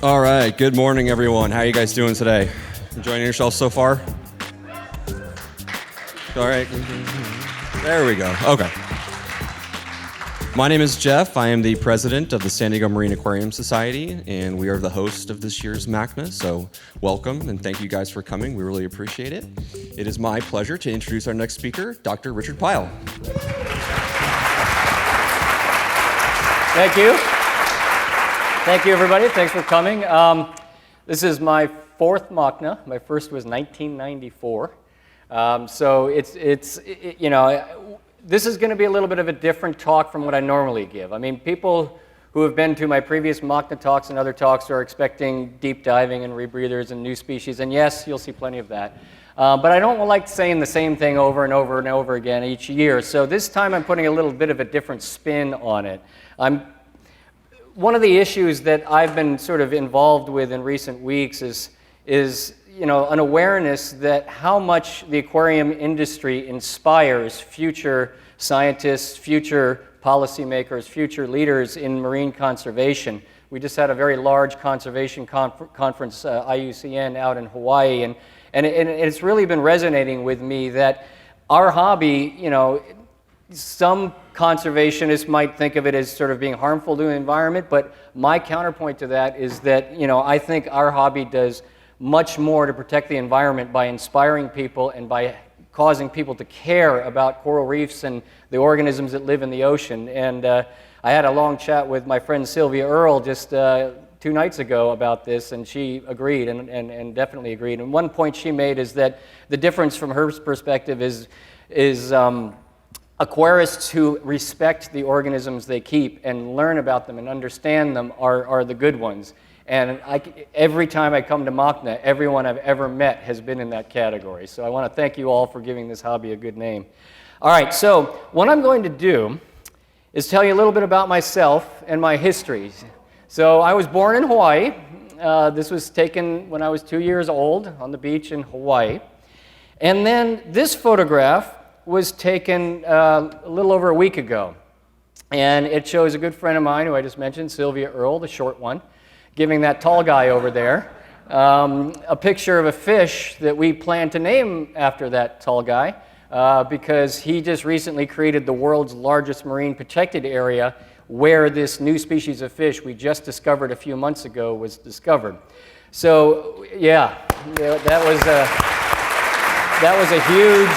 All right, good morning, everyone. How are you guys doing today? Enjoying yourself so far? All right. There we go. Okay. My name is Jeff. I am the president of the San Diego Marine Aquarium Society, and we are the host of this year's MACNA, so welcome, and thank you guys for coming. We really appreciate it. It is my pleasure to introduce our next speaker, Dr. Richard Pyle. Thank you. Thank you, everybody. Thanks for coming. This is my fourth MACNA. My first was 1994. So this is going to be a little bit of a different talk from what I normally give. I mean, people who have been to my previous MACNA talks and other talks are expecting deep diving and rebreathers and new species, and yes, you'll see plenty of that. But I don't like saying the same thing over and over and over again each year, so this time I'm putting a little bit of a different spin on it. One of the issues that I've been sort of involved with in recent weeks is an awareness that how much the aquarium industry inspires future scientists, future policymakers, future leaders in marine conservation. We just had a very large conservation conference, IUCN, out in Hawaii, and it's really been resonating with me that our hobby, some conservationists might think of it as sort of being harmful to the environment, but my counterpoint to that is that, I think our hobby does much more to protect the environment by inspiring people and by causing people to care about coral reefs and the organisms that live in the ocean. And I had a long chat with my friend Sylvia Earle just 2 nights ago about this, and she agreed and definitely agreed. And one point she made is that the difference from her perspective is aquarists who respect the organisms they keep and learn about them and understand them are the good ones. And every time I come to MACNA, everyone I've ever met has been in that category. So I want to thank you all for giving this hobby a good name. All right, so what I'm going to do is tell you a little bit about myself and my history. So I was born in Hawaii. This was taken when I was 2 years old on the beach in Hawaii. And then this photograph was taken a little over a week ago. And it shows a good friend of mine who I just mentioned, Sylvia Earle, the short one, giving that tall guy over there a picture of a fish that we plan to name after that tall guy because he just recently created the world's largest marine protected area where this new species of fish we just discovered a few months ago was discovered. So yeah, that was a huge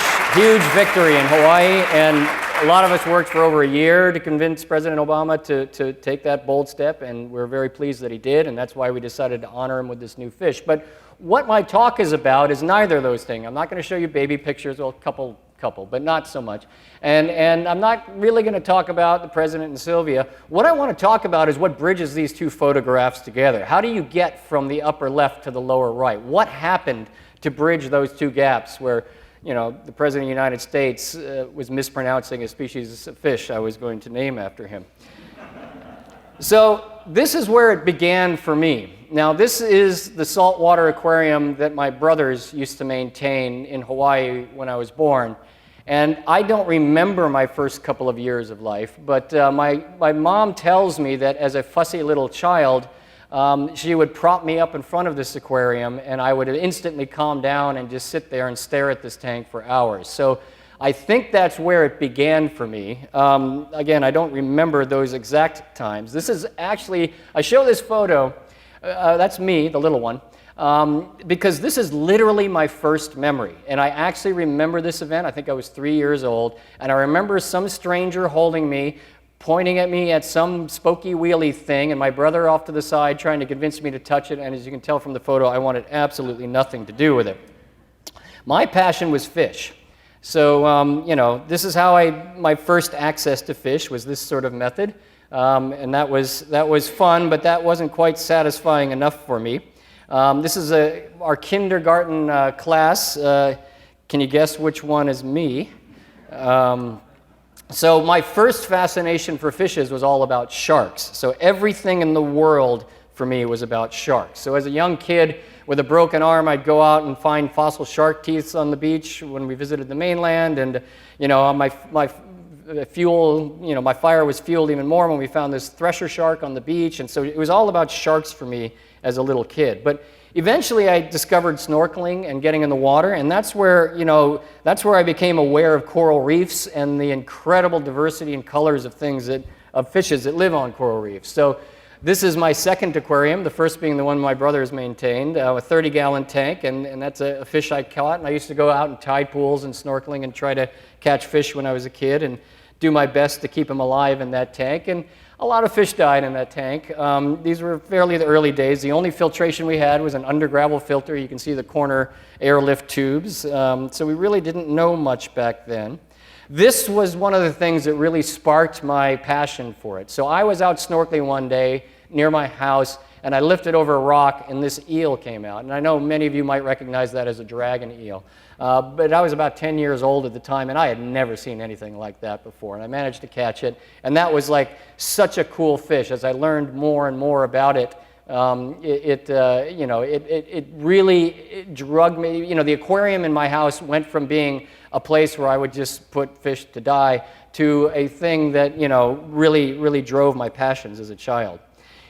victory in Hawaii, and a lot of us worked for over a year to convince President Obama to take that bold step, and we're very pleased that he did, and that's why we decided to honor him with this new fish. But what my talk is about is neither of those things. I'm not going to show you baby pictures, well, a couple, but not so much. And I'm not really going to talk about the President and Sylvia. What I want to talk about is what bridges these two photographs together. How do you get from the upper left to the lower right? What happened to bridge those two gaps where the President of the United States was mispronouncing a species of fish I was going to name after him. So this is where it began for me. Now this is the saltwater aquarium that my brothers used to maintain in Hawaii when I was born. And I don't remember my first couple of years of life, but my mom tells me that as a fussy little child, she would prop me up in front of this aquarium, and I would instantly calm down and just sit there and stare at this tank for hours. So I think that's where it began for me. Again, I don't remember those exact times. This is actually, I show this photo, that's me, the little one, because this is literally my first memory. And I actually remember this event. I think I was 3 years old, and I remember some stranger holding me, pointing at me at some spokey wheelie thing, and my brother off to the side trying to convince me to touch it, and as you can tell from the photo, I wanted absolutely nothing to do with it. My passion was fish. So, this is how my first access to fish was this sort of method, and that was fun, but that wasn't quite satisfying enough for me. This is our kindergarten class. Can you guess which one is me? So my first fascination for fishes was all about sharks. So everything in the world for me was about sharks. So as a young kid with a broken arm, I'd go out and find fossil shark teeth on the beach when we visited the mainland. And my fuel, my fire was fueled even more when we found this thresher shark on the beach. And so it was all about sharks for me as a little kid. But eventually I discovered snorkeling and getting in the water, and that's where I became aware of coral reefs and the incredible diversity and colors of fishes that live on coral reefs. So this is my second aquarium, the first being the one my brother has maintained, a 30-gallon tank, and that's a fish I caught. And I used to go out in tide pools and snorkeling and try to catch fish when I was a kid and do my best to keep them alive in that tank. And a lot of fish died in that tank. These were fairly the early days. The only filtration we had was an under-gravel filter. You can see the corner airlift tubes. So we really didn't know much back then. This was one of the things that really sparked my passion for it. So I was out snorkeling one day near my house, and I lifted over a rock, and this eel came out. And I know many of you might recognize that as a dragon eel. But I was about 10 years old at the time, and I had never seen anything like that before. And I managed to catch it, and that was like such a cool fish. As I learned more and more about it, it really drugged me. The aquarium in my house went from being a place where I would just put fish to die to a thing that really, really drove my passions as a child.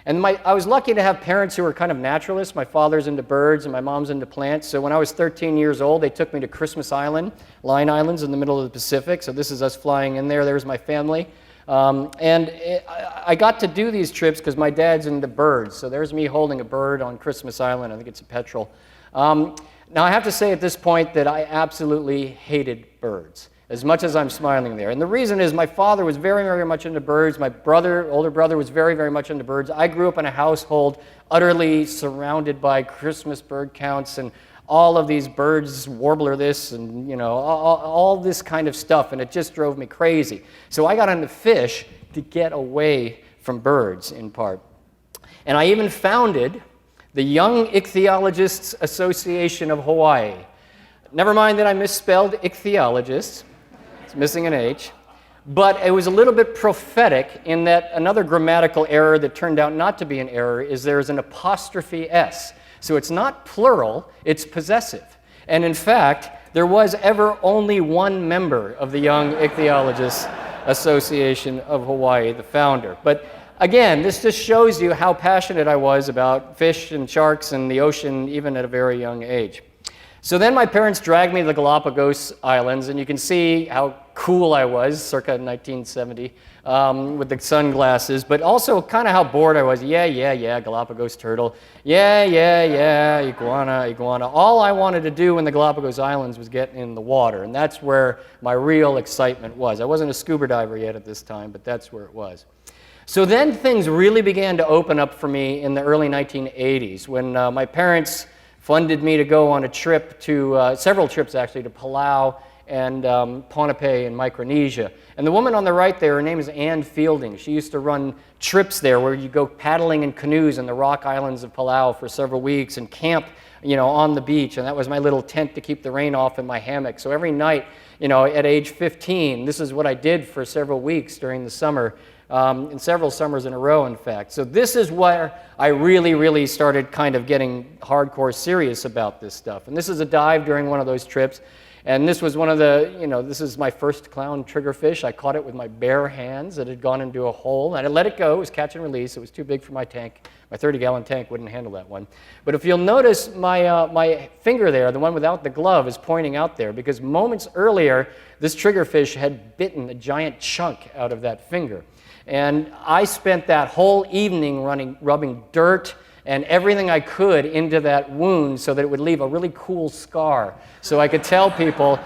And I was lucky to have parents who were kind of naturalists. My father's into birds and my mom's into plants. So when I was 13 years old, they took me to Christmas Island, Line Islands in the middle of the Pacific. So this is us flying in there. There's my family. I got to do these trips because my dad's into birds. So there's me holding a bird on Christmas Island. I think it's a petrel. Now I have to say at this point that I absolutely hated birds, as much as I'm smiling there. And the reason is my father was very, very much into birds. My older brother, was very, very much into birds. I grew up in a household utterly surrounded by Christmas bird counts and all of these birds, warbler this, and all this kind of stuff, and it just drove me crazy. So I got into fish to get away from birds, in part. And I even founded the Young Ichthyologists Association of Hawaii. Never mind that I misspelled ichthyologist. It's missing an H. But it was a little bit prophetic in that another grammatical error that turned out not to be an error is there's an apostrophe S. So it's not plural, it's possessive. And in fact, there was ever only one member of the Young Ichthyologists Association of Hawaii, the founder. But again, this just shows you how passionate I was about fish and sharks and the ocean, even at a very young age. So then my parents dragged me to the Galapagos Islands, and you can see how cool I was, circa 1970, with the sunglasses, but also kind of how bored I was. Yeah, Galapagos turtle. Yeah, iguana. All I wanted to do in the Galapagos Islands was get in the water, and that's where my real excitement was. I wasn't a scuba diver yet at this time, but that's where it was. So then things really began to open up for me in the early 1980s when my parents funded me to go on a trip to, several trips actually, to Palau and Ponape in Micronesia. And the woman on the right there, her name is Ann Fielding. She used to run trips there where you go paddling in canoes in the rock islands of Palau for several weeks and camp, on the beach. And that was my little tent to keep the rain off in my hammock. So every night, at age 15, this is what I did for several weeks during the summer. In several summers in a row, in fact. So this is where I really, really started kind of getting hardcore serious about this stuff. And this is a dive during one of those trips. And this was one of the, this is my first clown triggerfish. I caught it with my bare hands. It had gone into a hole. And I let it go. It was catch and release. It was too big for my tank. My 30-gallon tank wouldn't handle that one. But if you'll notice, my finger there, the one without the glove, is pointing out there because moments earlier, this triggerfish had bitten a giant chunk out of that finger. And I spent that whole evening rubbing dirt and everything I could into that wound so that it would leave a really cool scar. So I could tell people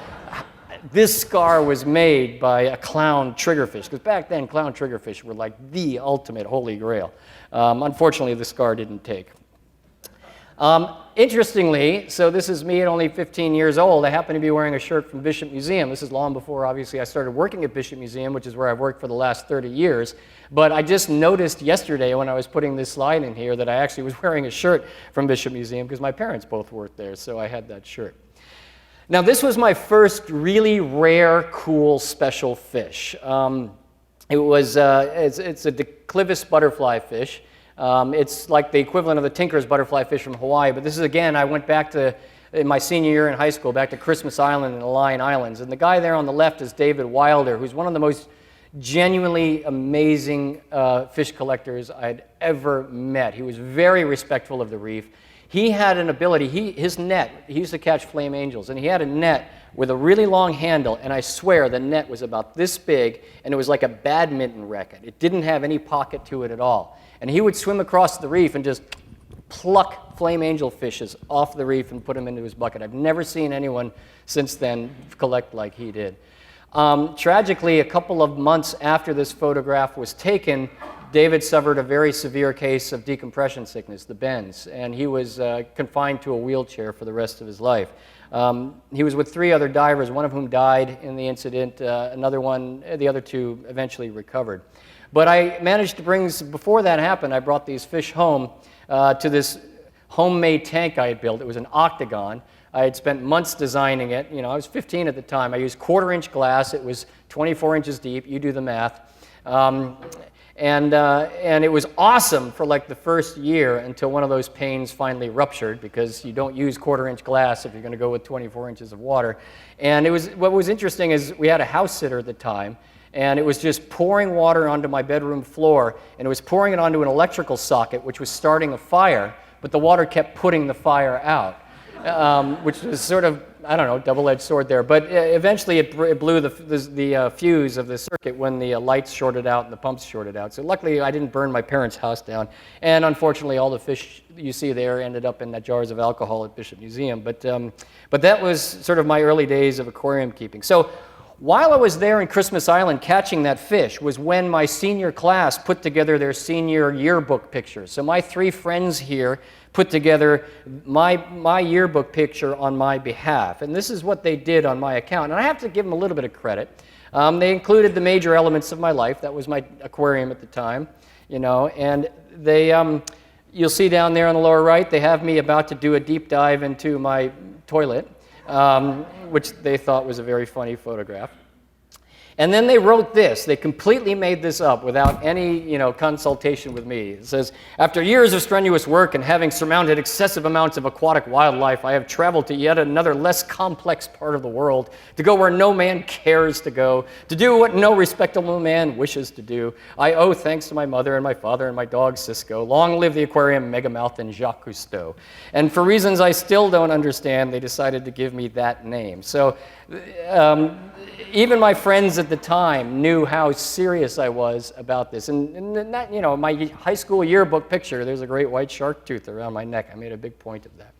this scar was made by a clown triggerfish. Because back then, clown triggerfish were like the ultimate holy grail. Unfortunately, the scar didn't take. Interestingly, so this is me at only 15 years old. I happen to be wearing a shirt from Bishop Museum. This is long before, obviously, I started working at Bishop Museum, which is where I've worked for the last 30 years. But I just noticed yesterday when I was putting this slide in here that I actually was wearing a shirt from Bishop Museum because my parents both worked there, so I had that shirt. Now, this was my first really rare, cool, special fish. It's a Declivis butterfly fish. It's like the equivalent of the Tinker's butterfly fish from Hawaii, but this is, again, I went back to, in my senior year in high school, back to Christmas Island and the Line Islands. And the guy there on the left is David Wilder, who's one of the most genuinely amazing fish collectors I'd ever met. He was very respectful of the reef. He had an ability, his net, he used to catch flame angels, and he had a net with a really long handle, and I swear the net was about this big, and it was like a badminton racket. It didn't have any pocket to it at all. And he would swim across the reef and just pluck flame angel fishes off the reef and put them into his bucket. I've never seen anyone since then collect like he did. Tragically, a couple of months after this photograph was taken, David suffered a very severe case of decompression sickness, the bends, and he was confined to a wheelchair for the rest of his life. He was with 3 other divers, one of whom died in the incident, another one, the other 2 eventually recovered. But I managed to bring, before that happened, I brought these fish home to this homemade tank I had built. It was an octagon. I had spent months designing it. You know, I was 15 at the time. I used 1/4-inch glass. It was 24 inches deep. You do the math. And it was awesome for like the first year until one of those panes finally ruptured, because you don't use 1/4-inch glass if you're going to go with 24 inches of water. And it was, what was interesting is we had a house sitter at the time, and it was just pouring water onto my bedroom floor, and it was pouring it onto an electrical socket, which was starting a fire, but the water kept putting the fire out, which was sort of, I don't know, double-edged sword there. But eventually it blew the fuse of the circuit when the lights shorted out and the pumps shorted out. So luckily I didn't burn my parents' house down. And unfortunately all the fish you see there ended up in the jars of alcohol at Bishop Museum. But that was sort of my early days of aquarium keeping. So while I was there in Christmas Island catching that fish was when my senior class put together their senior yearbook pictures. So my 3 friends here put together my yearbook picture on my behalf. And this is what they did on my account. And I have to give them a little bit of credit. They included the major elements of my life. That was my aquarium at the time, you know. And they, you'll see down there on the lower right, they have me about to do a deep dive into my toilet, which they thought was a very funny photograph. And then they wrote this. They completely made this up without any, you know, consultation with me. It says, after years of strenuous work and having surmounted excessive amounts of aquatic wildlife, I have traveled to yet another less complex part of the world, to go where no man cares to go, to do what no respectable man wishes to do. I owe thanks to my mother and my father and my dog Cisco. Long live the aquarium megamouth and Jacques Cousteau. And for reasons I still don't understand, they decided to give me that name. So even my friends at the time knew how serious I was about this. And that, you know, my high school yearbook picture, there's a great white shark tooth around my neck. I made a big point of that.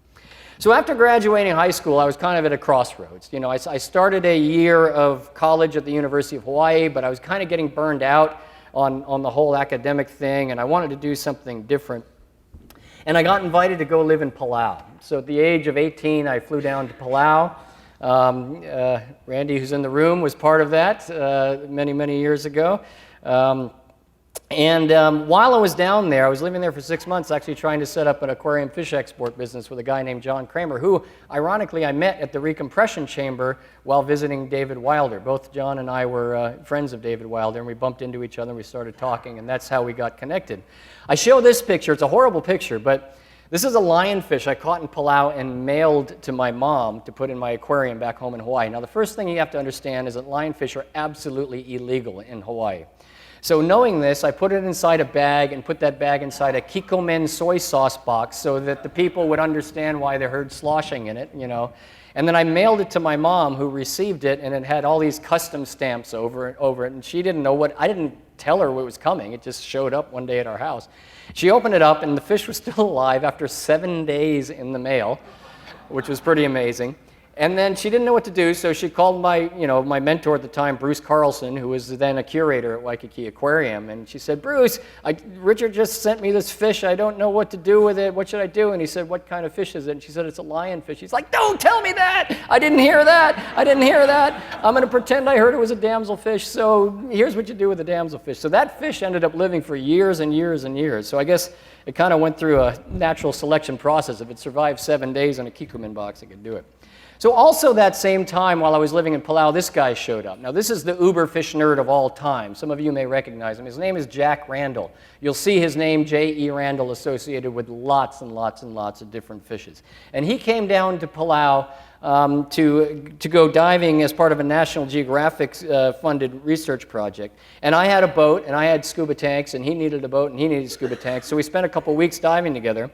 So after graduating high school, I was kind of at a crossroads. You know, I started a year of college at the University of Hawaii, but I was kind of getting burned out on the whole academic thing, and I wanted to do something different. And I got invited to go live in Palau. So at the age of 18, I flew down to Palau. Randy, who's in the room, was part of that many, many years ago. While I was down there, I was living there for 6 months, actually trying to set up an aquarium fish export business with a guy named John Kramer, who, ironically, I met at the recompression chamber while visiting David Wilder. Both John and I were friends of David Wilder, and we bumped into each other, and we started talking, and that's how we got connected. I show this picture. It's a horrible picture, but this is a lionfish I caught in Palau and mailed to my mom to put in my aquarium back home in Hawaii. Now, the first thing you have to understand is that lionfish are absolutely illegal in Hawaii. So knowing this, I put it inside a bag and put that bag inside a Kikkomen soy sauce box so that the people would understand why they heard sloshing in it, you know. And then I mailed it to my mom, who received it, and it had all these custom stamps over it, and she didn't know what, I didn't tell her what was coming. It just showed up one day at our house. She opened it up, and the fish was still alive after 7 days in the mail, which was pretty amazing. And then she didn't know what to do, so she called my mentor at the time, Bruce Carlson, who was then a curator at Waikiki Aquarium. And she said, Bruce, Richard just sent me this fish. I don't know what to do with it. What should I do? And he said, what kind of fish is it? And she said, it's a lionfish. He's like, don't tell me that. I didn't hear that. I didn't hear that. I'm going to pretend I heard it was a damselfish. So here's what you do with a damselfish. So that fish ended up living for years and years and years. So I guess it kind of went through a natural selection process. If it survived 7 days in a Kikkomen box, it could do it. So also that same time while I was living in Palau, this guy showed up. Now this is the uber fish nerd of all time. Some of you may recognize him. His name is Jack Randall. You'll see his name, J.E. Randall, associated with lots and lots and lots of different fishes. And he came down to Palau to go diving as part of a National Geographic funded research project. And I had a boat, and I had scuba tanks, and he needed a boat, and he needed scuba tanks. So we spent a couple weeks diving together.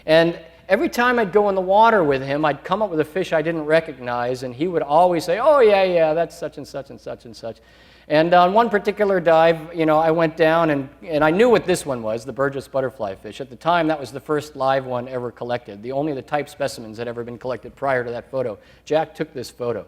And every time I'd go in the water with him, I'd come up with a fish I didn't recognize, and he would always say, "Oh, yeah, that's such and such and such and such." And on one particular dive, I went down, and I knew what this one was, the Burgess butterfly fish. At the time, that was the first live one ever collected. Only the type specimens had ever been collected prior to that photo. Jack took this photo.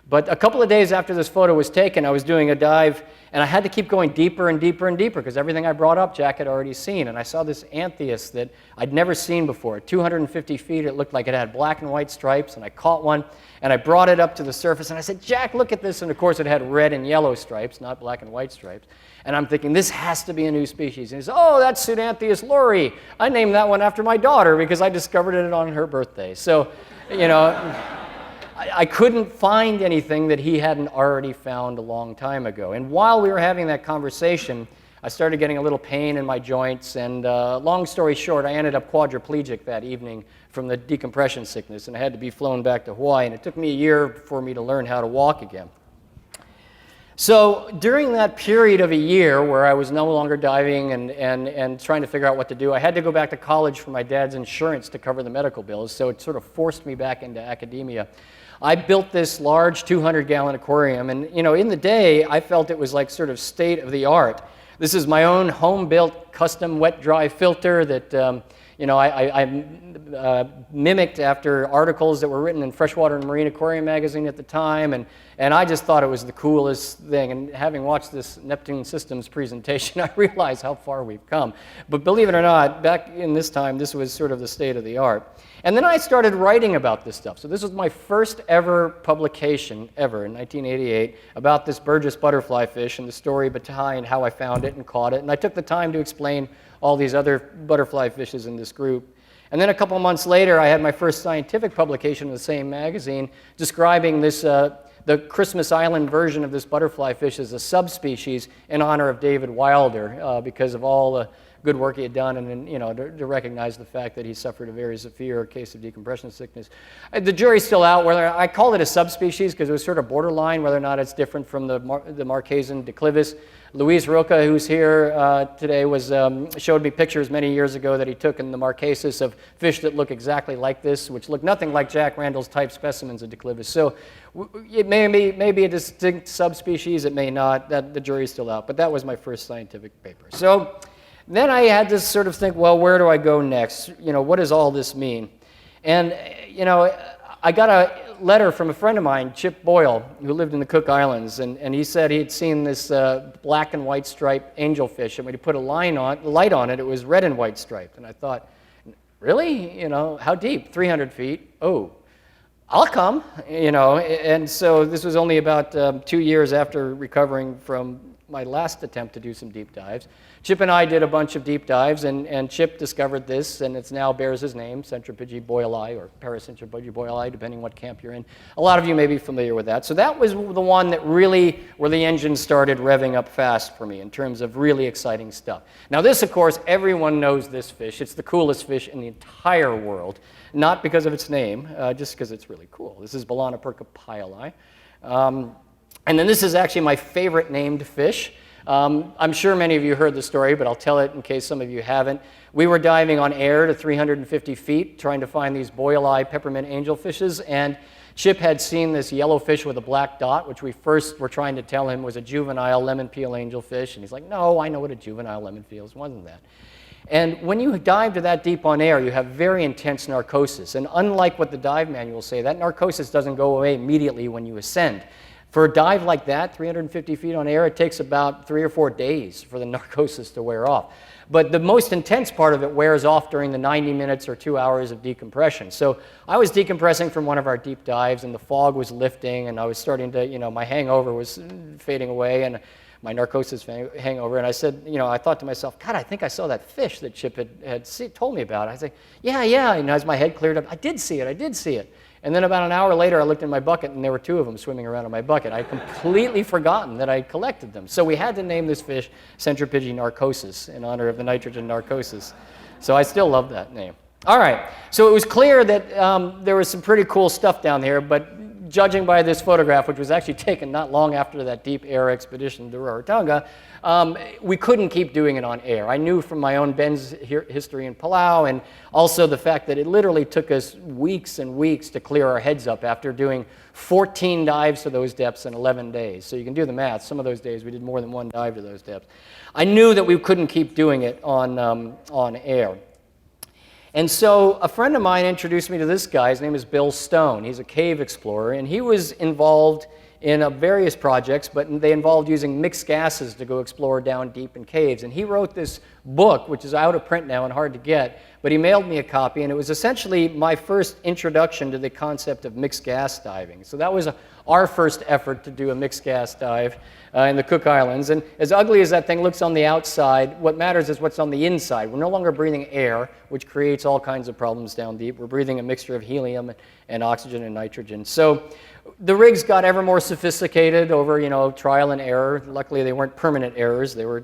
But a couple of days after this photo was taken, I was doing a dive, and I had to keep going deeper and deeper and deeper because everything I brought up, Jack had already seen. And I saw this anthias that I'd never seen before. 250 feet, it looked like it had black and white stripes, and I caught one, and I brought it up to the surface, and I said, "Jack, look at this." And of course, it had red and yellow stripes, not black and white stripes. And I'm thinking, this has to be a new species. And he said, "Oh, that's Pseudanthius laurie. I named that one after my daughter because I discovered it on her birthday." So, I couldn't find anything that he hadn't already found a long time ago. And while we were having that conversation, I started getting a little pain in my joints, and long story short, I ended up quadriplegic that evening from the decompression sickness, and I had to be flown back to Hawaii, and it took me a year for me to learn how to walk again. So during that period of a year where I was no longer diving and trying to figure out what to do, I had to go back to college for my dad's insurance to cover the medical bills, so it sort of forced me back into academia. I built this large 200-gallon aquarium, and in the day, I felt it was like sort of state of the art. This is my own home-built custom wet-dry filter that I mimicked after articles that were written in Freshwater and Marine Aquarium magazine at the time, and I just thought it was the coolest thing. And having watched this Neptune Systems presentation, I realized how far we've come. But believe it or not, back in this time, this was sort of the state of the art. And then I started writing about this stuff. So this was my first ever publication ever in 1988 about this Burgess butterfly fish and the story behind how I found it and caught it. And I took the time to explain all these other butterfly fishes in this group. And then a couple of months later, I had my first scientific publication in the same magazine describing this, the Christmas Island version of this butterfly fish as a subspecies in honor of David Wilder because of all the good work he had done, and to recognize the fact that he suffered a very severe case of decompression sickness. The jury's still out whether I call it a subspecies because it was sort of borderline whether or not it's different from the Marquesan declivis. Luis Roca, who's here today, showed me pictures many years ago that he took in the Marquesas of fish that look exactly like this, which look nothing like Jack Randall's type specimens of declivis. So it may be a distinct subspecies, it may not. The jury's still out, but that was my first scientific paper. So then I had to sort of think, well, where do I go next? What does all this mean? And, I got a letter from a friend of mine, Chip Boyle, who lived in the Cook Islands, and he said he had seen this black and white striped angelfish, and when he put a light on it, it was red and white striped. And I thought, really? How deep? 300 feet? Oh, I'll come, And so this was only about 2 years after recovering from my last attempt to do some deep dives. Chip and I did a bunch of deep dives, and Chip discovered this, and it now bears his name, Centropygi boylii, or Paracentripygi boylii, depending what camp you're in. A lot of you may be familiar with that. So that was the one that really, where the engine started revving up fast for me in terms of really exciting stuff. Now this, of course, everyone knows this fish. It's the coolest fish in the entire world, not because of its name, just because it's really cool. This is Balanoperca pyle. And then this is actually my favorite named fish. I'm sure many of you heard the story, but I'll tell it in case some of you haven't. We were diving on air to 350 feet trying to find these boylii peppermint angelfishes, and Chip had seen this yellow fish with a black dot, which we first were trying to tell him was a juvenile lemon peel angelfish, and he's like, "No, I know what a juvenile lemon peel is. Wasn't that?" And when you dive to that deep on air, you have very intense narcosis, and unlike what the dive manuals say, that narcosis doesn't go away immediately when you ascend. For a dive like that, 350 feet on air, it takes about 3 or 4 days for the narcosis to wear off. But the most intense part of it wears off during the 90 minutes or 2 hours of decompression. So I was decompressing from one of our deep dives, and the fog was lifting, and I was starting to, my hangover was fading away, and my narcosis hangover, and I said, I thought to myself, God, I think I saw that fish that Chip had told me about. I said, yeah, and as my head cleared up, I did see it. And then about an hour later, I looked in my bucket, and there were 2 of them swimming around in my bucket. I'd completely forgotten that I collected them. So we had to name this fish Centropygi narcosis in honor of the nitrogen narcosis. So I still love that name. All right, so it was clear that there was some pretty cool stuff down here, but judging by this photograph, which was actually taken not long after that deep air expedition to Rarotonga, we couldn't keep doing it on air. I knew from my own Ben's history in Palau, and also the fact that it literally took us weeks and weeks to clear our heads up after doing 14 dives to those depths in 11 days. So you can do the math. Some of those days we did more than one dive to those depths. I knew that we couldn't keep doing it on air. And so a friend of mine introduced me to this guy. His name is Bill Stone. He's a cave explorer, and he was involved in various projects, but they involved using mixed gases to go explore down deep in caves. And he wrote this book, which is out of print now and hard to get, but he mailed me a copy, and it was essentially my first introduction to the concept of mixed gas diving. So that was our first effort to do a mixed gas dive in the Cook Islands. And as ugly as that thing looks on the outside, what matters is what's on the inside. We're no longer breathing air, which creates all kinds of problems down deep. We're breathing a mixture of helium and oxygen and nitrogen. So the rigs got ever more sophisticated over, trial and error. Luckily, they weren't permanent errors. They were,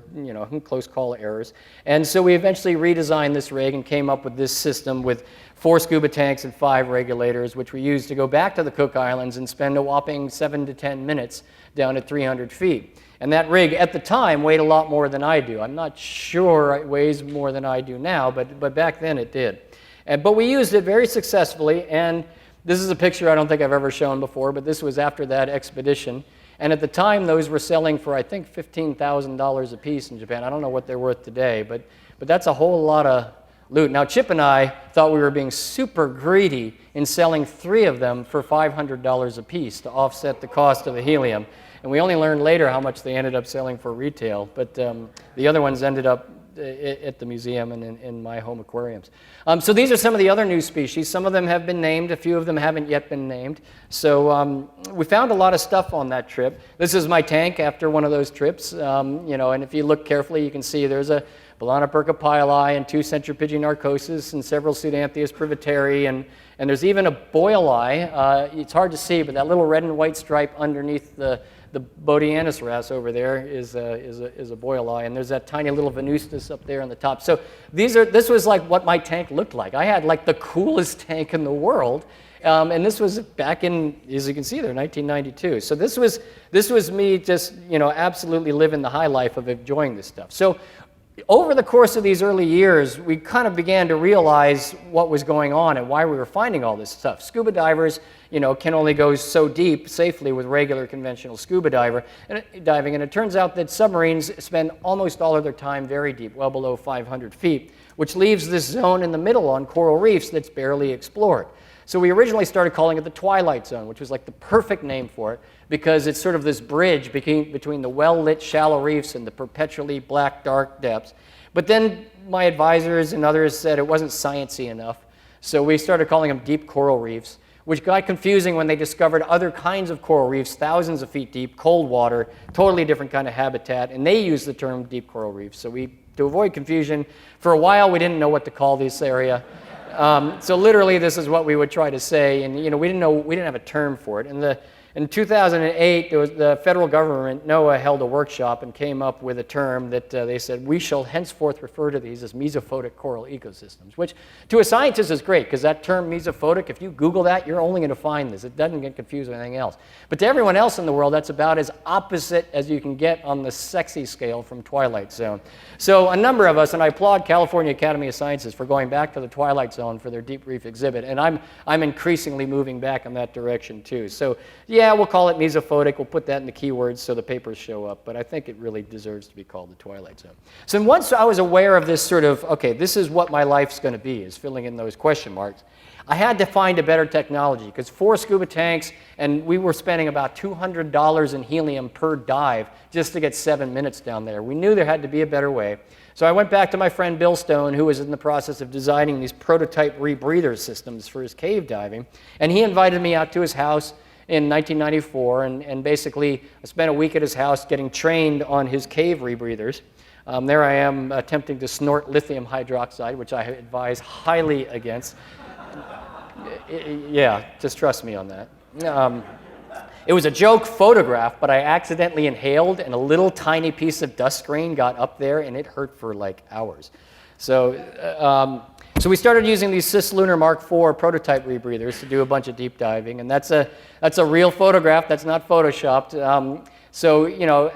close call errors. And so we eventually redesigned this rig and came up with this system with 4 scuba tanks and 5 regulators, which we used to go back to the Cook Islands and spend a whopping 7 to 10 minutes down at 300 feet. And that rig, at the time, weighed a lot more than I do. I'm not sure it weighs more than I do now, but back then it did. But we used it very successfully, and this is a picture I don't think I've ever shown before, but this was after that expedition. And at the time, those were selling for, I think, $15,000 a piece in Japan. I don't know what they're worth today, but that's a whole lot of loot. Now, Chip and I thought we were being super greedy in selling 3 of them for $500 a piece to offset the cost of the helium. And we only learned later how much they ended up selling for retail. But the other ones ended up at the museum and in my home aquariums. So these are some of the other new species. Some of them have been named. A few of them haven't yet been named. So we found a lot of stuff on that trip. This is my tank after one of those trips. And if you look carefully, you can see there's a Balanoperca Pyle and 2 centripegian narcosis and several Pseudantheus privateri, and there's even a boil eye. It's hard to see, but that little red and white stripe underneath the Bodianus wrasse over there is a boil eye, and there's that tiny little Venustus up there on the top. So this was like what my tank looked like. I had like the coolest tank in the world, and this was back in, as you can see there, 1992. So this was me just absolutely living the high life of enjoying this stuff. So over the course of these early years, we kind of began to realize what was going on and why we were finding all this stuff. Scuba divers, can only go so deep safely with regular conventional scuba diving, and it turns out that submarines spend almost all of their time very deep, well below 500 feet, which leaves this zone in the middle on coral reefs that's barely explored. So we originally started calling it the Twilight Zone, which was like the perfect name for it, because it's sort of this bridge between the well-lit shallow reefs and the perpetually black, dark depths. But then my advisors and others said it wasn't sciencey enough, so we started calling them deep coral reefs, which got confusing when they discovered other kinds of coral reefs, thousands of feet deep, cold water, totally different kind of habitat, and they used the term deep coral reefs. So to avoid confusion, for a while we didn't know what to call this area. So literally, this is what we would try to say, and we didn't have a term for it. And in 2008, the federal government, NOAA, held a workshop and came up with a term that they said, we shall henceforth refer to these as mesophotic coral ecosystems, which to a scientist is great, because that term mesophotic, if you Google that, you're only going to find this. It doesn't get confused with anything else. But to everyone else in the world, that's about as opposite as you can get on the sexy scale from Twilight Zone. So a number of us, and I applaud California Academy of Sciences for going back to the Twilight Zone for their deep reef exhibit, and I'm increasingly moving back in that direction too. So yeah, we'll call it mesophotic. We'll put that in the keywords so the papers show up, but I think it really deserves to be called the Twilight Zone. So once I was aware of this sort of, okay, this is what my life's going to be, is filling in those question marks, I had to find a better technology, because 4 scuba tanks, and we were spending about $200 in helium per dive just to get 7 minutes down there. We knew there had to be a better way. So I went back to my friend Bill Stone, who was in the process of designing these prototype rebreather systems for his cave diving, and he invited me out to his house in 1994, and basically I spent a week at his house getting trained on his cave rebreathers. There I am attempting to snort lithium hydroxide, which I advise highly against. Yeah, just trust me on that. It was a joke photograph, but I accidentally inhaled, and a little tiny piece of dust grain got up there, and it hurt for like hours. So So we started using these Cislunar Mark IV prototype rebreathers to do a bunch of deep diving, and that's a real photograph. That's not photoshopped. So, you know,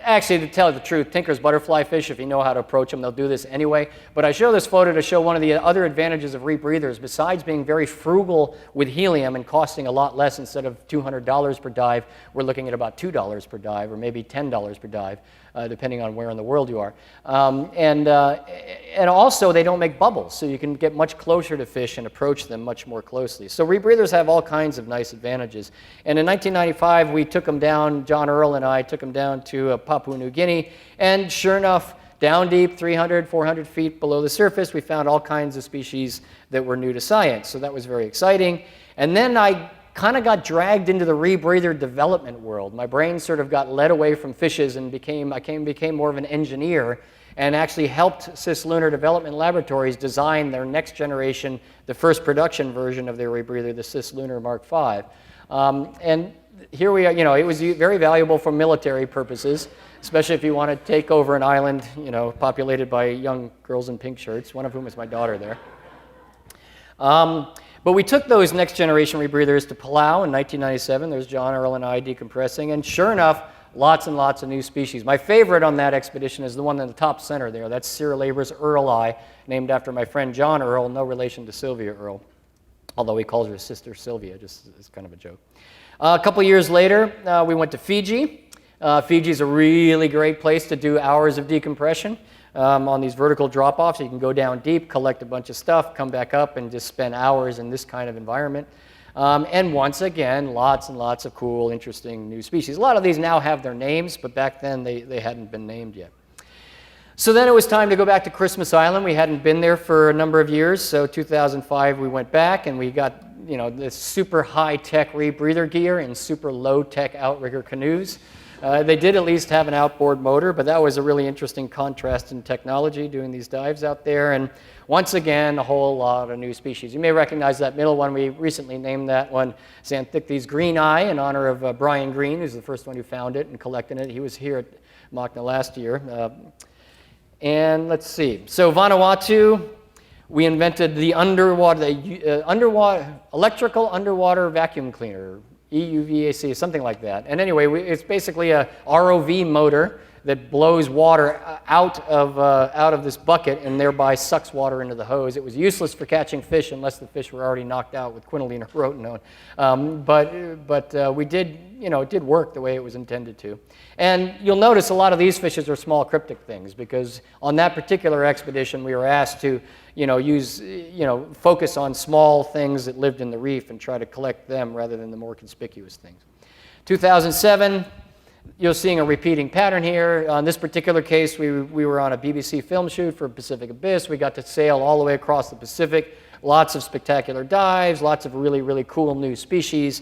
actually, to tell you the truth, Tinker's butterfly fish, if you know how to approach them, they'll do this anyway. But I show this photo to show one of the other advantages of rebreathers, besides being very frugal with helium and costing a lot less. Instead of $200 per dive, we're looking at about $2 per dive, or maybe $10 per dive, depending on where in the world you are. And also, they don't make bubbles, so you can get much closer to fish and approach them much more closely. So rebreathers have all kinds of nice advantages. And in 1995, we took them down, John Earl and I took them down to Papua New Guinea, and sure enough, down deep, 300, 400 feet below the surface, we found all kinds of species that were new to science. So that was very exciting. And then I kind of got dragged into the rebreather development world. My brain sort of got led away from fishes and became more of an engineer, and actually helped Cislunar Development Laboratories design their next generation, the first production version of their rebreather, the Cislunar Mark V. And here we are, you know, it was very valuable for military purposes, especially if you want to take over an island, you know, populated by young girls in pink shirts, one of whom is my daughter there. But we took those next generation rebreathers to Palau in 1997. There's John Earl and I decompressing, and sure enough, lots and lots of new species. My favorite on that expedition is the one in the top center there. That's Cirrolabrus earli, named after my friend John Earl, no relation to Sylvia Earle, although he calls her sister Sylvia, just as kind of a joke. A couple years later, we went to Fiji. Fiji's a really great place to do hours of decompression on these vertical drop-offs. You can go down deep, collect a bunch of stuff, come back up, and just spend hours in this kind of environment. And once again, lots and lots of cool, interesting new species. A lot of these now have their names, but back then they hadn't been named yet. So then it was time to go back to Christmas Island. We hadn't been there for a number of years, so 2005 we went back, and we got, you know, this super high-tech rebreather gear and super low-tech outrigger canoes. They did at least have an outboard motor, but that was a really interesting contrast in technology, doing these dives out there. And once again, a whole lot of new species. You may recognize that middle one. We recently named that one Xanthictes green eye in honor of Brian Green, who's the first one who found it and collected it. He was here at MACNA last year. And let's see. So Vanuatu, we invented the electrical underwater vacuum cleaner, EUVAC, something like that. And anyway, it's basically a ROV motor that blows water out of this bucket and thereby sucks water into the hose. It was useless for catching fish unless the fish were already knocked out with quinoline or rotenone. But we did, you know, it did work the way it was intended to. And you'll notice a lot of these fishes are small cryptic things, because on that particular expedition we were asked to, you know, focus on small things that lived in the reef and try to collect them rather than the more conspicuous things. 2007, you're seeing a repeating pattern here. On this particular case, we were on a BBC film shoot for Pacific Abyss. We got to sail all the way across the Pacific. Lots of spectacular dives, lots of really, really cool new species.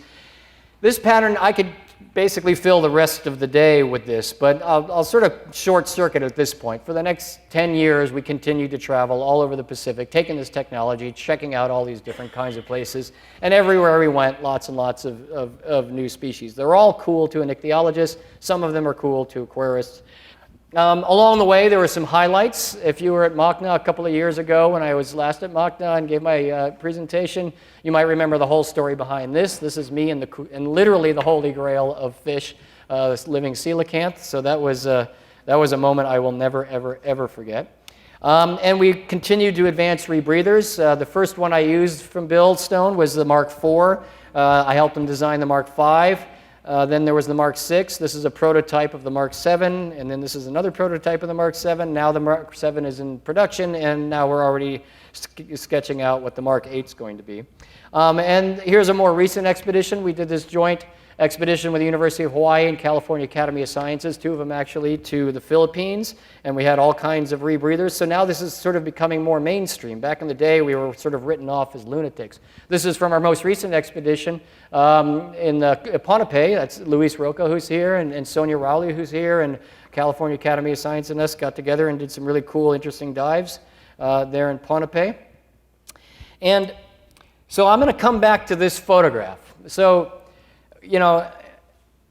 This pattern, I could basically fill the rest of the day with this, but I'll sort of short circuit at this point. For the next 10 years, we continued to travel all over the Pacific, taking this technology, checking out all these different kinds of places, and everywhere we went, lots and lots of new species. They're all cool to an ichthyologist. Some of them are cool to aquarists. Along the way, there were some highlights. If you were at MACNA a couple of years ago when I was last at MACNA and gave my presentation, you might remember the whole story behind this. This is me and literally the holy grail of fish, this living coelacanth. So that was a moment I will never, ever, ever forget. And we continued to advance rebreathers. The first one I used from Bill Stone was the Mark IV. I helped him design the Mark V. Then there was the Mark VI. This is a prototype of the Mark VII, and then this is another prototype of the Mark VII. Now the Mark VII is in production, and now we're already sketching out what the Mark VIII is going to be. And here's a more recent expedition. We did this joint expedition with the University of Hawaii and California Academy of Sciences, two of them actually, to the Philippines, and we had all kinds of rebreathers. So now this is sort of becoming more mainstream. Back in the day, we were sort of written off as lunatics. This is from our most recent expedition in Ponape. That's Luis Rocco, who's here, and Sonia Rowley, who's here, and California Academy of Science and us got together and did some really cool, interesting dives there in Ponape. And so I'm going to come back to this photograph. So, you know,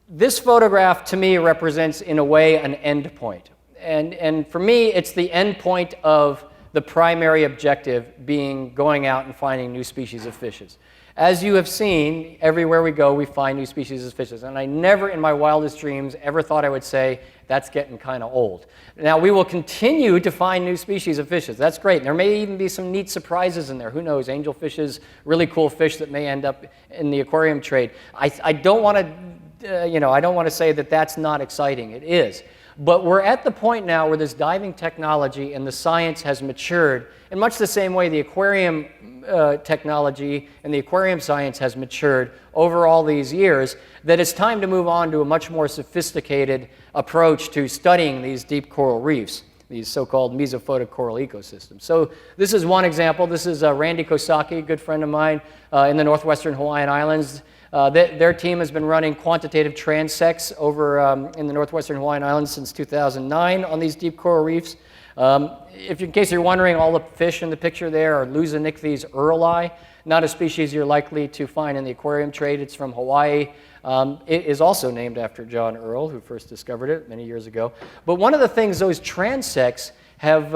this photograph to me represents, in a way, an end point. And for me, it's the end point of the primary objective being going out and finding new species of fishes. As you have seen, everywhere we go, we find new species of fishes. And I never in my wildest dreams ever thought I would say, that's getting kind of old. Now, we will continue to find new species of fishes. That's great. There may even be some neat surprises in there. Who knows? Angelfishes, really cool fish that may end up in the aquarium trade. I don't want to, I don't want to say that that's not exciting. It is. But we're at the point now where this diving technology and the science has matured in much the same way the aquarium technology and the aquarium science has matured over all these years, that it's time to move on to a much more sophisticated approach to studying these deep coral reefs, these so-called mesophotic coral ecosystems. So this is one example. This is Randy Kosaki, a good friend of mine in the northwestern Hawaiian Islands. Their team has been running quantitative transects over in the northwestern Hawaiian Islands since 2009 on these deep coral reefs. In case you're wondering, all the fish in the picture there are Lusonichthyes earli, not a species you're likely to find in the aquarium trade. It's from Hawaii. It is also named after John Earl, who first discovered it many years ago. But one of the things those transects have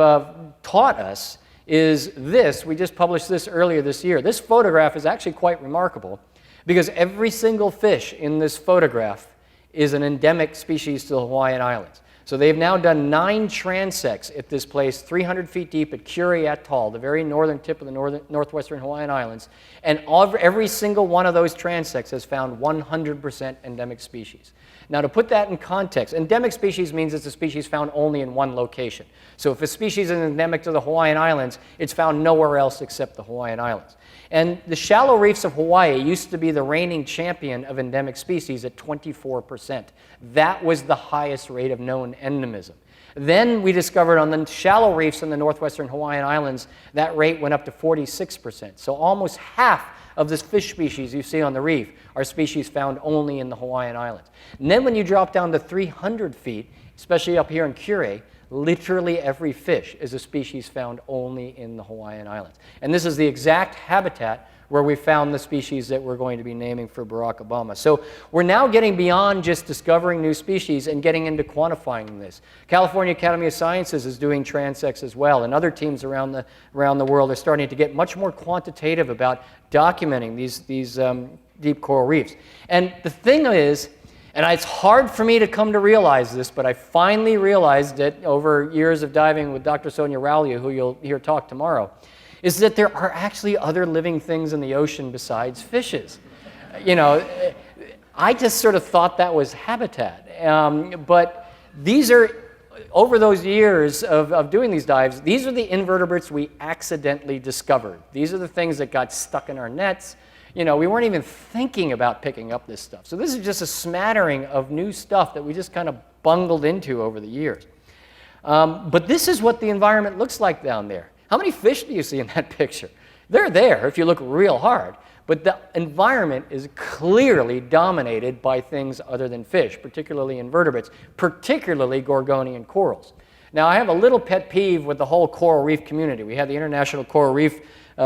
taught us is this. We just published this earlier this year. This photograph is actually quite remarkable because every single fish in this photograph is an endemic species to the Hawaiian Islands. So they've now done 9 transects at this place, 300 feet deep at Curie Atoll, the very northern tip of the northwestern Hawaiian Islands. And every single one of those transects has found 100% endemic species. Now, to put that in context, endemic species means it's a species found only in one location. So if a species is endemic to the Hawaiian Islands, it's found nowhere else except the Hawaiian Islands. And the shallow reefs of Hawaii used to be the reigning champion of endemic species at 24%. That was the highest rate of known endemism. Then we discovered on the shallow reefs in the northwestern Hawaiian Islands, that rate went up to 46%. So almost half of this fish species you see on the reef are species found only in the Hawaiian Islands. And then when you drop down to 300 feet, especially up here in Curie, literally every fish is a species found only in the Hawaiian Islands. And this is the exact habitat where we found the species that we're going to be naming for Barack Obama. So we're now getting beyond just discovering new species and getting into quantifying this. California Academy of Sciences is doing transects as well, and other teams around the world are starting to get much more quantitative about documenting these deep coral reefs. And the thing is, and it's hard for me to come to realize this, but I finally realized it over years of diving with Dr. Sonia Rowley, who you'll hear talk tomorrow, is that there are actually other living things in the ocean besides fishes. I just sort of thought that was habitat. But these are, over those years of doing these dives, these are the invertebrates we accidentally discovered. These are the things that got stuck in our nets. We weren't even thinking about picking up this stuff. So this is just a smattering of new stuff that we just kind of bungled into over the years. But this is what the environment looks like down there. How many fish do you see in that picture? They're there if you look real hard. But the environment is clearly dominated by things other than fish, particularly invertebrates, particularly Gorgonian corals. Now, I have a little pet peeve with the whole coral reef community. We had the International Coral Reef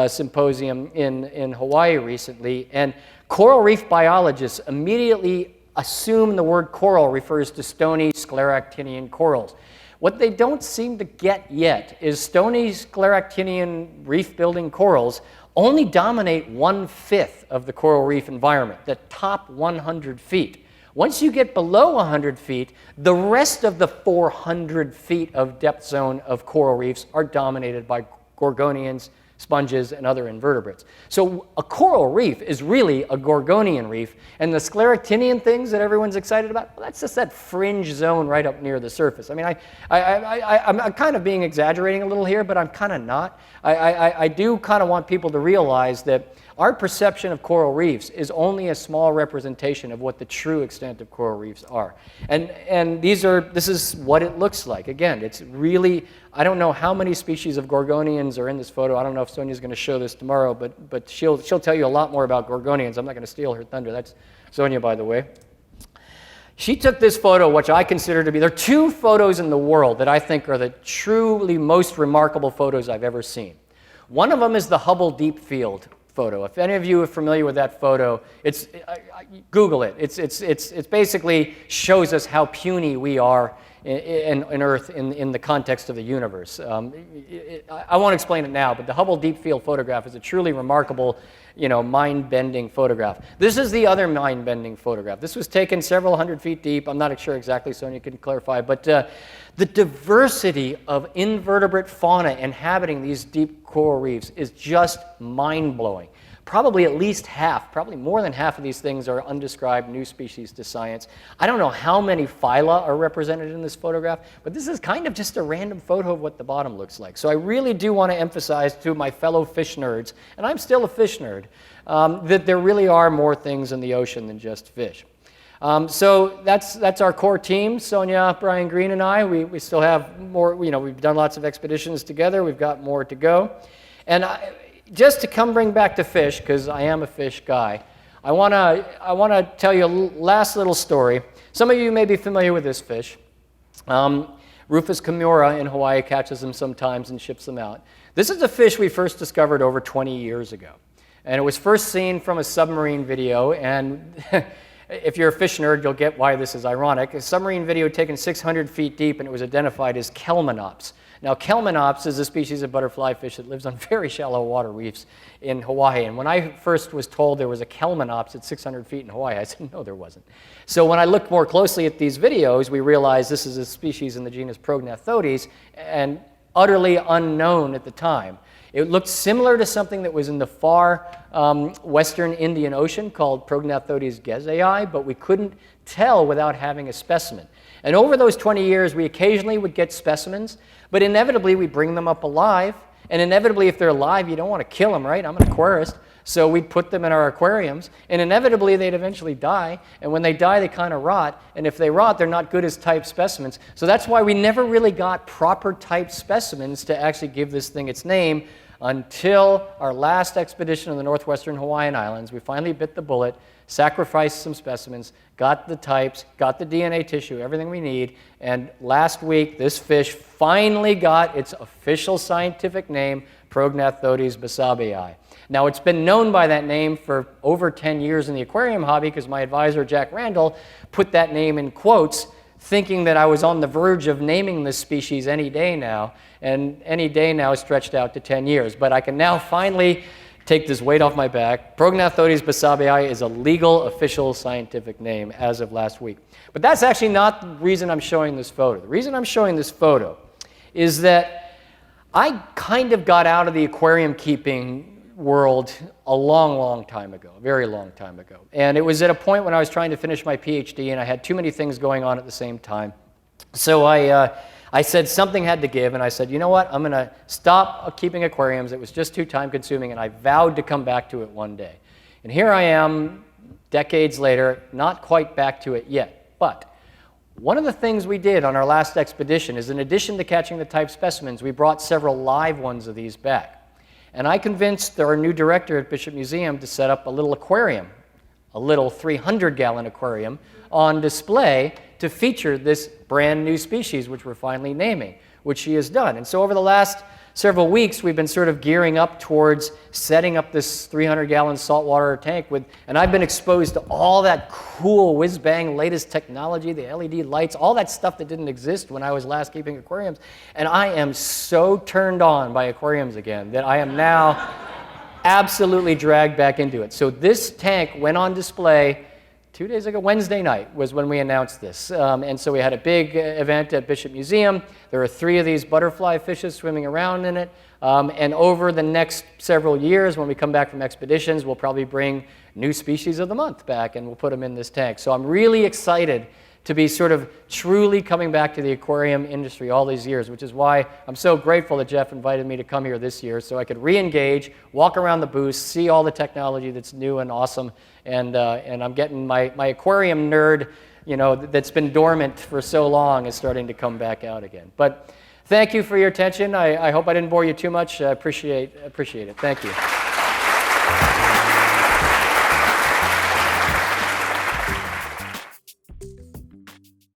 Symposium in Hawaii recently, and coral reef biologists immediately assume the word coral refers to stony scleractinian corals. What they don't seem to get yet is stony scleractinian reef-building corals only dominate 1/5 of the coral reef environment, the top 100 feet. Once you get below 100 feet, the rest of the 400 feet of depth zone of coral reefs are dominated by gorgonians, sponges, and other invertebrates. So a coral reef is really a gorgonian reef, and the scleractinian things that everyone's excited about, well, that's just that fringe zone right up near the surface. I mean, I'm kind of being exaggerating a little here, but I'm kind of not. I do kind of want people to realize that our perception of coral reefs is only a small representation of what the true extent of coral reefs are. And this is what it looks like. Again, it's really, I don't know how many species of gorgonians are in this photo. I don't know if Sonia's going to show this tomorrow, but she'll tell you a lot more about gorgonians. I'm not going to steal her thunder. That's Sonia, by the way. She took this photo, which I consider to be, there are 2 photos in the world that I think are the truly most remarkable photos I've ever seen. One of them is the Hubble Deep Field photo. If any of you are familiar with that photo, Google it. It's basically shows us how puny we are in Earth in the context of the universe. I won't explain it now, but the Hubble Deep Field photograph is a truly remarkable, mind-bending photograph. This is the other mind-bending photograph. This was taken several hundred feet deep. I'm not sure exactly, Sonia can clarify, but the diversity of invertebrate fauna inhabiting these deep coral reefs is just mind-blowing. Probably at least half, probably more than half of these things are undescribed new species to science. I don't know how many phyla are represented in this photograph, but this is kind of just a random photo of what the bottom looks like. So I really do want to emphasize to my fellow fish nerds, and I'm still a fish nerd, that there really are more things in the ocean than just fish. So that's our core team, Sonia, Brian Green, and I. We still have more, we've done lots of expeditions together. We've got more to go. And just to bring back to fish, because I am a fish guy, I want to tell you a last little story. Some of you may be familiar with this fish. Rufus Kimura in Hawaii catches them sometimes and ships them out. This is a fish we first discovered over 20 years ago. And it was first seen from a submarine video, and if you're a fish nerd, you'll get why this is ironic. A submarine video taken 600 feet deep, and it was identified as Kelmanops. Now, Kelmanops is a species of butterfly fish that lives on very shallow water reefs in Hawaii. And when I first was told there was a Kelmanops at 600 feet in Hawaii, I said, no, there wasn't. So when I looked more closely at these videos, we realized this is a species in the genus Prognathodes and utterly unknown at the time. It looked similar to something that was in the far western Indian Ocean called Prognathodes gezei, but we couldn't tell without having a specimen. And over those 20 years, we occasionally would get specimens, but inevitably we bring them up alive. And inevitably, if they're alive, you don't want to kill them, right? I'm an aquarist, so we'd put them in our aquariums, and inevitably they'd eventually die. And when they die, they kind of rot. And if they rot, they're not good as type specimens. So that's why we never really got proper type specimens to actually give this thing its name until our last expedition in the northwestern Hawaiian Islands. We finally bit the bullet, sacrificed some specimens, got the types, got the DNA tissue, everything we need, and last week this fish finally got its official scientific name, Prognathodes basabii. Now, it's been known by that name for over 10 years in the aquarium hobby because my advisor, Jack Randall, put that name in quotes, thinking that I was on the verge of naming this species any day now, and any day now is stretched out to 10 years. But I can now finally take this weight off my back. Prognathodes basabii is a legal, official scientific name as of last week. But that's actually not the reason I'm showing this photo. The reason I'm showing this photo is that I kind of got out of the aquarium keeping world a long, long time ago, a very long time ago. And it was at a point when I was trying to finish my PhD and I had too many things going on at the same time. So I said something had to give, and I said, you know what, I'm going to stop keeping aquariums. It was just too time-consuming, and I vowed to come back to it one day. And here I am, decades later, not quite back to it yet. But one of the things we did on our last expedition is, in addition to catching the type specimens, we brought several live ones of these back. And I convinced our new director at Bishop Museum to set up a little aquarium, a little 300-gallon aquarium, on display to feature this brand new species, which we're finally naming, which she has done. And so over the last several weeks, we've been sort of gearing up towards setting up this 300-gallon saltwater tank and I've been exposed to all that cool whiz-bang latest technology, the LED lights, all that stuff that didn't exist when I was last keeping aquariums. And I am so turned on by aquariums again that I am now absolutely dragged back into it. So this tank went on display 2 days ago. Wednesday night was when we announced this. And so we had a big event at Bishop Museum. There are 3 of these butterfly fishes swimming around in it. And over the next several years, when we come back from expeditions, we'll probably bring new species of the month back and we'll put them in this tank. So I'm really excited to be sort of truly coming back to the aquarium industry all these years, which is why I'm so grateful that Jeff invited me to come here this year so I could re-engage, walk around the booth, see all the technology that's new and awesome, and I'm getting my aquarium nerd, that's been dormant for so long is starting to come back out again. But thank you for your attention. I hope I didn't bore you too much. I appreciate it. Thank you.